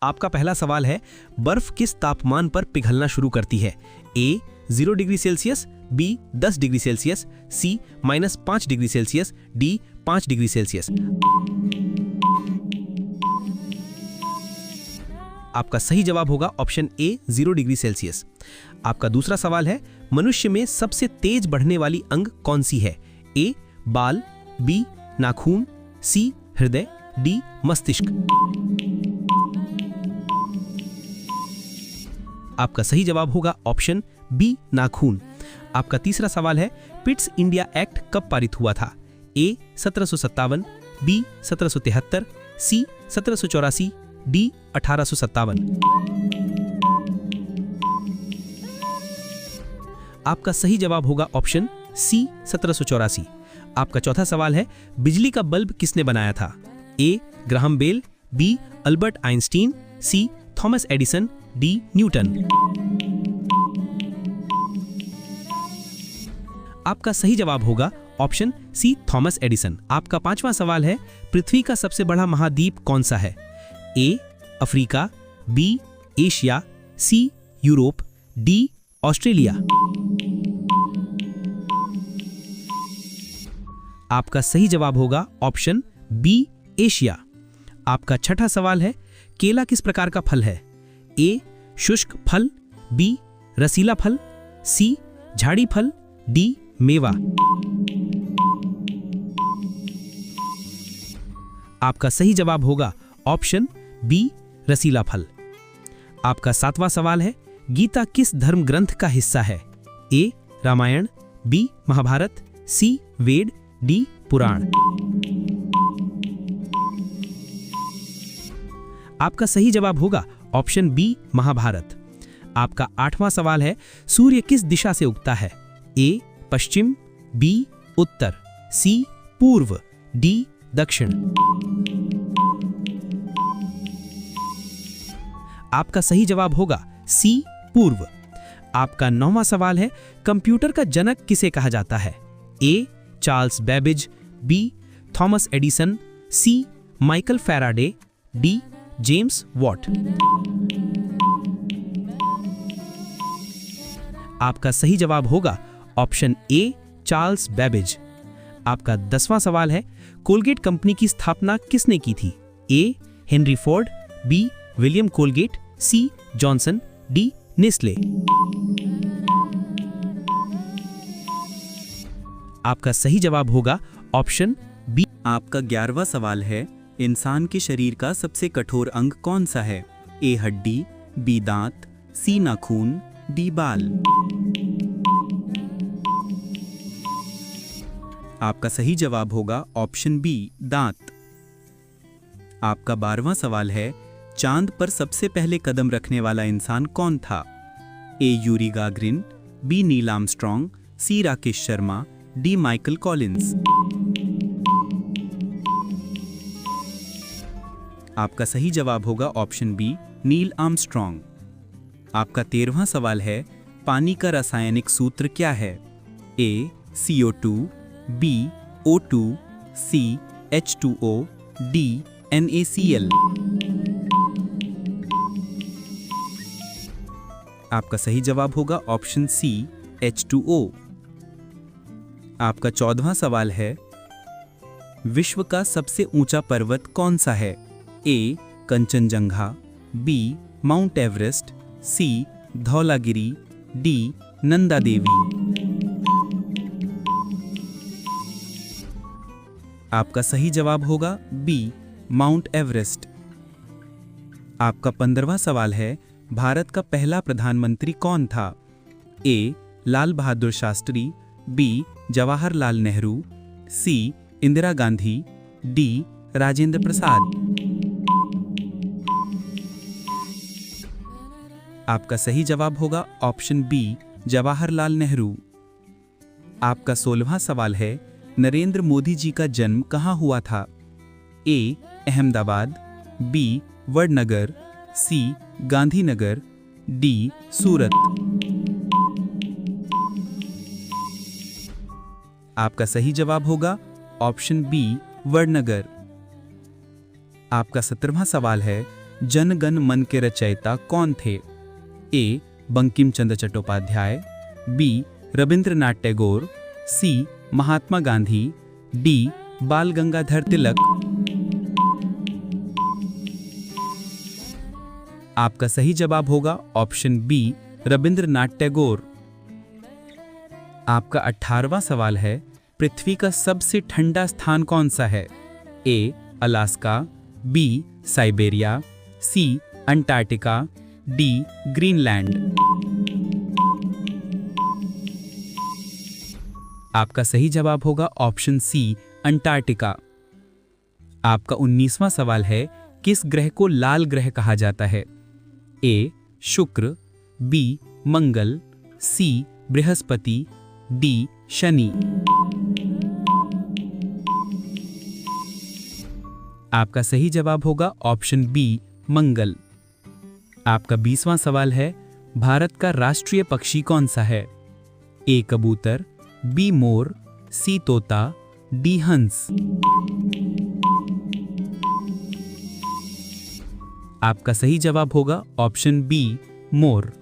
आपका पहला सवाल है, बर्फ किस तापमान पर पिघलना शुरू करती है? A 0 degree Celsius, B 10 degree Celsius, C -5 degree Celsius, D 5 degree Celsius. आपका सही जवाब होगा ऑप्शन ए 0 डिग्री सेल्सियस। आपका दूसरा सवाल है, मनुष्य में सबसे तेज बढ़ने वाली अंग कौन सी है? ए बाल, बी नाखून, सी हृदय, डी मस्तिष्क। आपका सही जवाब होगा ऑप्शन बी नाखून। आपका तीसरा सवाल है, पिट्स इंडिया एक्ट कब पारित हुआ था? ए 1757, बी 1773, सी 1784, डी 1857। आपका सही जवाब होगा ऑप्शन सी 1784। आपका चौथा सवाल है, बिजली का बल्ब किसने बनाया था? A Graham Bell, B Albert Einstein, C Thomas Edison, D Newton. आपका सही जवाब होगा ऑप्शन सी थॉमस एडिसन। आपका पांचवा सवाल है, पृथ्वी का सबसे बड़ा महाद्वीप कौन सा है? A Africa, B Asia, C Europe, D Australia. आपका सही जवाब होगा ऑप्शन बी एशिया। आपका छठा सवाल है, केला किस प्रकार का फल है? ए शुष्क फल, बी रसीला फल, सी झाड़ी फल, डी मेवा। आपका सही जवाब होगा ऑप्शन बी रसीला फल। आपका सातवां सवाल है, गीता किस धर्म ग्रंथ का हिस्सा है? ए रामायण, बी महाभारत, सी वेद, डी पुराण। आपका सही जवाब होगा ऑप्शन बी महाभारत। आपका आठवां सवाल है, सूर्य किस दिशा से उगता है? ए पश्चिम, बी उत्तर, सी पूर्व, डी दक्षिण। आपका सही जवाब होगा सी पूर्व। आपका नौवां सवाल है, कंप्यूटर का जनक किसे कहा जाता है? A Charles Babbage, B Thomas Edison, C Michael Faraday, D James Watt. आपका सही जवाब होगा ऑप्शन ए चार्ल्स बेबेज। आपका 10वां सवाल है, कोलगेट कंपनी की स्थापना किसने की थी? A Henry Ford, B William Colgate, C Johnson, D Nestle. आपका सही जवाब होगा ऑप्शन बी। आपका 11वां सवाल है, इंसान के शरीर का सबसे कठोर अंग कौन सा है? ए हड्डी, बी दांत, सी नाखून, डी बाल। आपका सही जवाब होगा ऑप्शन बी दांत। आपका 12वां सवाल है, चांद पर सबसे पहले कदम रखने वाला इंसान कौन था? A Yuri Gagarin, B Neil Armstrong, C Rakesh Sharma, D Michael Collins. आपका सही जवाब होगा ऑप्शन बी नील आर्मस्ट्रॉन्ग। आपका 13वां सवाल है, पानी का रासायनिक सूत्र क्या है? ए CO2, बी O2, सी H2O, डी NaCl। आपका सही जवाब होगा ऑप्शन सी H2O। आपका 14वां सवाल है, विश्व का सबसे ऊंचा पर्वत कौन सा है? ए कंचनजंगा, बी माउंट एवरेस्ट, सी धौलागिरी, डी नंदा देवी। आपका सही जवाब होगा बी माउंट एवरेस्ट। आपका 15वां सवाल है, भारत का पहला प्रधानमंत्री कौन था? ए लाल बहादुर शास्त्री, बी जवाहरलाल नेहरू, सी इंदिरा गांधी, डी राजेंद्र प्रसाद। आपका सही जवाब होगा ऑप्शन बी जवाहरलाल नेहरू। आपका 16वां सवाल है, नरेंद्र मोदी जी का जन्म कहाँ हुआ था? ए अहमदाबाद, बी वडनगर, सी गांधीनगर, डी सूरत। आपका सही जवाब होगा ऑप्शन बी वडनगर। आपका 17वां सवाल है, जन गण मन के रचयिता कौन थे? ए. बंकिम चंद्र चट्टोपाध्याय, बी. रविंद्रनाथ टैगोर, सी. महात्मा गांधी, डी. बाल गंगाधर तिलक। आपका सही जवाब होगा ऑप्शन बी, रविंद्रनाथ टैगोर। आपका 18वां सवाल है, पृथ्वी का सबसे ठंडा स्थान कौन सा है? A. Alaska, B. Siberia, C. Antarctica, D. Greenland. आपका सही जवाब होगा ऑप्शन सी, अंटार्कटिका। आपका 19वां सवाल है, किस ग्रह को लाल ग्रह कहा जाता है? ए. शुक्र, बी. मंगल, सी. बृहस्पति, डी. शनि। आपका सही जवाब होगा ऑप्शन बी, मंगल। आपका 20वां सवाल है, भारत का राष्ट्रीय पक्षी कौन सा है? ए. कबूतर, बी. मोर, सी. तोता, डी. हंस। आपका सही जवाब होगा ऑप्शन बी, मोर।